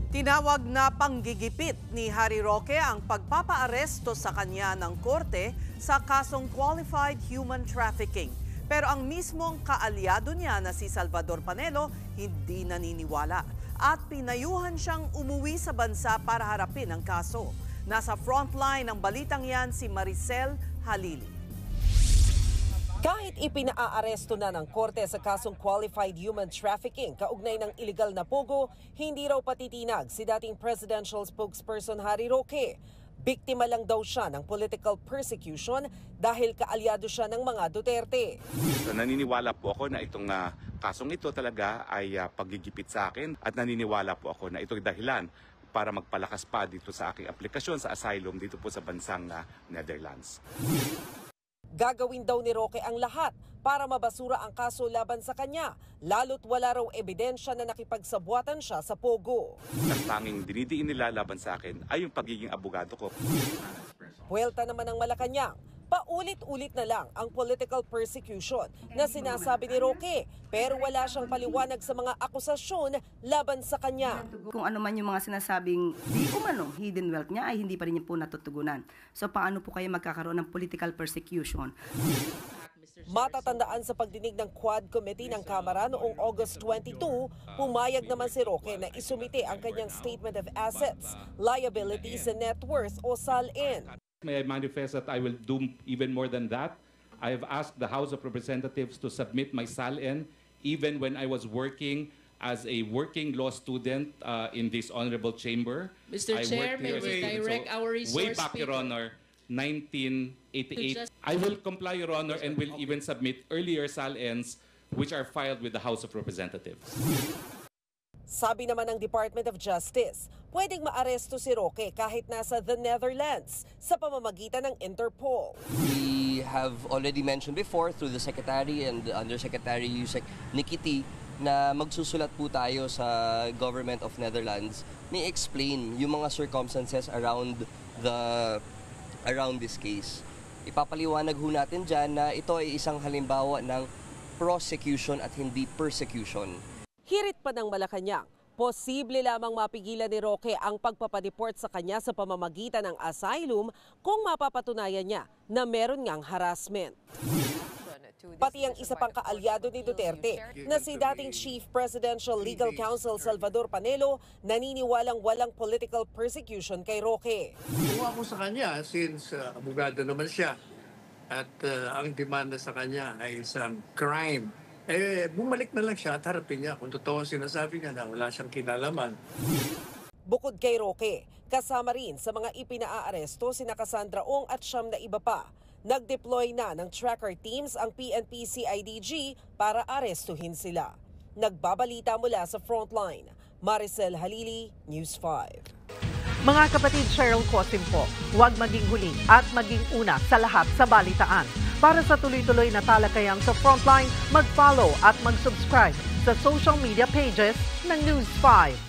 Tinawag na panggigipit ni Harry Roque ang pagpapaaresto sa kanya ng korte sa kasong qualified human trafficking. Pero ang mismong kaalyado niya na si Salvador Panelo hindi naniniwala at pinayuhan siyang umuwi sa bansa para harapin ang kaso. Nasa frontline ng balitang yan si Maricel Halili. Kahit ipinaaresto na ng korte sa kasong qualified human trafficking kaugnay ng iligal na pogo, hindi raw patitinag si dating presidential spokesperson Harry Roque. Biktima lang daw siya ng political persecution dahil kaalyado siya ng mga Duterte. Naniniwala po ako na itong kasong ito talaga ay paggigipit sa akin at naniniwala po ako na ito'y dahilan para magpalakas pa dito sa aking aplikasyon sa asylum dito po sa bansang Netherlands. Gagawin daw ni Roque ang lahat para mabasura ang kaso laban sa kanya, lalo't wala raw ebidensya na nakipagsabuatan siya sa pogo. Ang tanging dinidiin nila laban sa akin ay yung pagiging abogado ko. Puwelta naman ng Malacanang, paulit-ulit na lang ang political persecution na sinasabi ni Roque, pero wala siyang paliwanag sa mga akusasyon laban sa kanya. Kung ano man yung mga sinasabing di umano hidden wealth niya ay hindi pa rin niya po natutugunan. So paano po kayo magkakaroon ng political persecution? Matatandaan sa pagdinig ng Quad Committee ng Kamara noong August 22, pumayag naman si Roque na isumite ang kanyang Statement of Assets, Liabilities and Net Worth o SALN. May I manifest that I will do even more than that? I have asked the House of Representatives to submit my SALN even when I was working as a working law student in this honorable chamber. Mr. Chair, may we direct our resource way back, Your Honor, 1988. I will comply, Your Honor, and will even submit earlier SALNs which are filed with the House of Representatives. Sabi naman ng Department of Justice, pwedeng maaresto si Roque kahit nasa the Netherlands sa pamamagitan ng Interpol. We have already mentioned before through the Secretary and Undersecretary Yusek Nikiti na magsusulat po tayo sa Government of Netherlands ni explain yung mga circumstances around this case. Ipapaliwanag ho natin dyan na ito ay isang halimbawa ng prosecution at hindi persecution. Hirit pa ng Malacanang, posible lamang mapigilan ni Roque ang pagpapadeport sa kanya sa pamamagitan ng asylum kung mapapatunayan niya na meron ngang harassment. Pati ang isa pang kaalyado ni Duterte na si dating Chief Presidential Legal Counsel Salvador Panelo naniniwalang walang political persecution kay Roque. Kung ako sa kanya, since abogado naman siya at ang demanda sa kanya ay isang crime, bumalik na lang siya at harapin niya kung totoo sinasabi niya na wala siyang kinalaman. Bukod kay Roque, kasama rin sa mga ipinaaresto sina Cassandra Ong at siyam na iba pa. Nag-deploy na ng tracker teams ang PNP-CIDG para arestuhin sila. Nagbabalita mula sa frontline, Maricel Halili, News 5. Mga kapatid, Cheryl Cosim po, huwag maging huli at maging una sa lahat sa balitaan. Para sa tuloy-tuloy na talakayang sa Frontline, mag-follow at mag-subscribe sa social media pages ng News 5.